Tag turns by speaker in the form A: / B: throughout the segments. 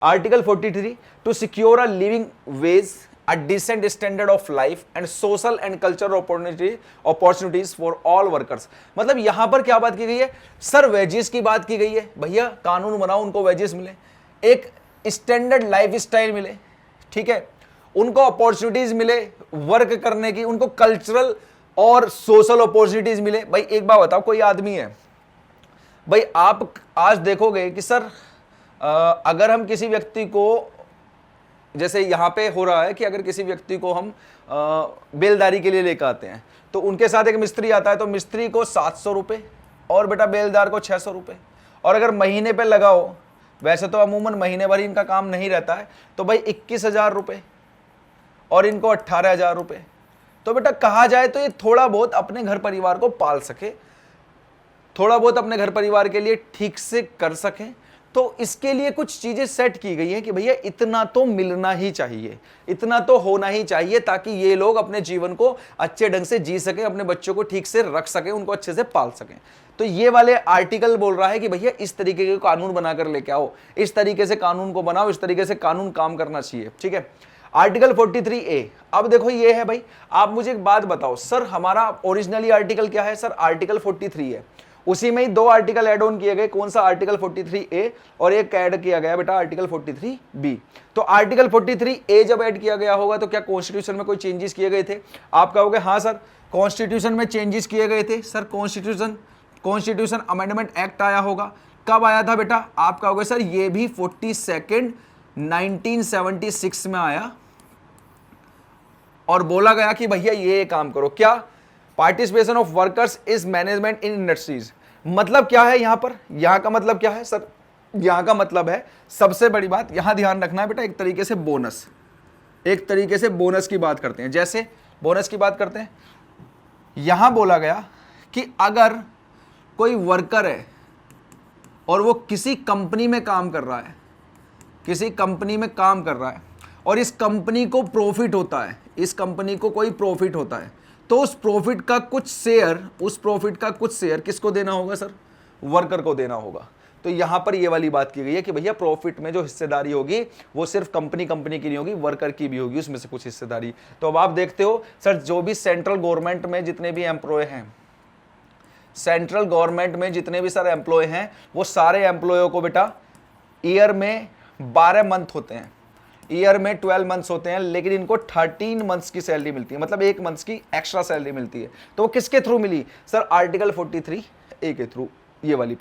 A: Article 43, to secure a living wage, a decent standard of life and social and cultural opportunities for all workers। मतलब यहां पर क्या बात की गई है सर? वेजेस की बात की गई है। भैया कानून बनाओ, उनको वेजेस मिले, एक स्टैंडर्ड लाइफ स्टाइल मिले, ठीक है, उनको अपॉर्चुनिटीज मिले वर्क करने की, उनको कल्चरल और सोशल अपॉर्चुनिटीज मिले। भाई एक बात बताओ, कोई आदमी है, भाई आप आज देखोगे कि सर अगर हम किसी व्यक्ति को, जैसे यहां पे हो रहा है कि अगर किसी व्यक्ति को हम बेलदारी के लिए लेकर आते हैं तो उनके साथ एक मिस्त्री आता है, तो मिस्त्री को 700 रुपये और बेटा बेलदार को 600 रुपये, और अगर महीने पे लगाओ, वैसे तो अमूमन महीने भर इनका काम नहीं रहता है, तो भाई 21,000 रुपये और इनको 18,000 रुपये। तो बेटा कहा जाए तो ये थोड़ा बहुत अपने घर परिवार को पाल सके, थोड़ा बहुत अपने घर परिवार के लिए ठीक से कर सकें, तो इसके लिए कुछ चीजें सेट की गई हैं कि भैया इतना तो मिलना ही चाहिए, इतना तो होना ही चाहिए, ताकि ये लोग अपने जीवन को अच्छे ढंग से जी सकें, अपने बच्चों को ठीक से रख सकें, उनको अच्छे से पाल सकें। तो ये वाले आर्टिकल बोल रहा है कि भैया इस तरीके के कानून बनाकर लेके आओ, इस तरीके से कानून को बनाओ, इस तरीके से कानून काम करना चाहिए, ठीक है। आर्टिकल 43A, अब देखो ये है भाई, आप मुझे एक बात बताओ सर, हमारा ओरिजिनली आर्टिकल क्या है सर? आर्टिकल 43 है, उसी में ही दो आर्टिकल ऐड ऑन किए गए, कौन सा? आर्टिकल 43A, और एक ऐड किया गया बेटा आर्टिकल 43B। तो आर्टिकल 43A जब ऐड किया गया होगा तो क्या कॉन्स्टिट्यूशन में कोई चेंजेस किए गए थे? आप कहोगे हाँ सर कॉन्स्टिट्यूशन में चेंजेस किए गए थे। सर कॉन्स्टिट्यूशन अमेंडमेंट एक्ट आया होगा, कब आया था बेटा? आप कहोगे सर ये भी 42 1976 में आया, और बोला गया कि भैया ये काम करो, क्या? Participation of workers is management in industries. मतलब क्या है यहां पर? यहां का मतलब क्या है सर? यहां का मतलब है, सबसे बड़ी बात यहां ध्यान रखना है बेटा, एक तरीके से बोनस, एक तरीके से बोनस की बात करते हैं। जैसे बोनस की बात करते हैं, यहां बोला गया कि अगर कोई वर्कर है और वो किसी कंपनी में काम कर रहा है, किसी कंपनी में काम कर रहा है, और इस कंपनी को प्रॉफिट होता है, इस कंपनी को कोई प्रॉफिट होता है, तो उस प्रॉफिट का कुछ शेयर किसको देना होगा सर? वर्कर को देना होगा। तो यहां पर ये वाली बात की गई है कि भैया प्रॉफिट में जो हिस्सेदारी होगी वो सिर्फ कंपनी की नहीं होगी, वर्कर की भी होगी, उसमें से कुछ हिस्सेदारी। तो अब आप देखते हो सर, जो भी सेंट्रल गवर्नमेंट में जितने भी एम्प्लॉय हैं, सेंट्रल गवर्नमेंट में जितने भी सर एम्प्लॉय हैं, वो सारे एम्प्लॉयों को बेटा ईयर में 12 मंथ होते हैं, ईयर में 12 मंथ्स होते हैं, लेकिन इनको 13 मंथ्स की सैलरी मिलती है, मतलब 1 मंथ्स की एक्स्ट्रा सैलरी मिलती है। तो वो किसके थ्रू मिली सर? आर्टिकल 43A के थ्रू ये वाली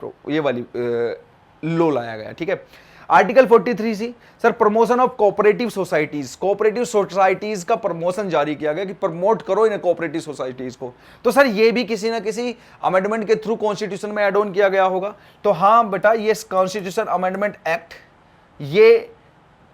A: लो लाया गया, ठीक है। Article 43C sir, promotion of cooperative societies का प्रमोशन जारी किया गया कि प्रमोट करो इन कोऑपरेटिव सोसाइटीज को। तो सर ये भी किसी ना किसी अमेंडमेंट के थ्रू कॉन्स्टिट्यूशन में एड ऑन किया गया होगा। तो हाँ बेटा, ये कॉन्स्टिट्यूशन अमेंडमेंट एक्ट ये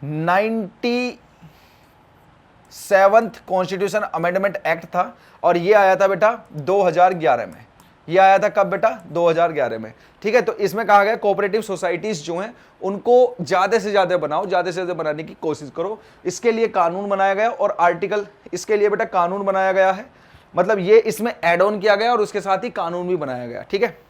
A: 97th कॉन्स्टिट्यूशन अमेंडमेंट एक्ट था, और ये आया था बेटा 2011 में। ये आया था कब बेटा? 2011 में, ठीक है। तो इसमें कहा गया कोऑपरेटिव सोसाइटीज जो हैं उनको ज्यादा से ज्यादा बनाओ, ज्यादा से ज्यादा बनाने की कोशिश करो, इसके लिए कानून बनाया गया, और आर्टिकल इसके लिए बेटा कानून बनाया गया है, मतलब ये इसमें एड ऑन किया गया और उसके साथ ही कानून भी बनाया गया, ठीक है।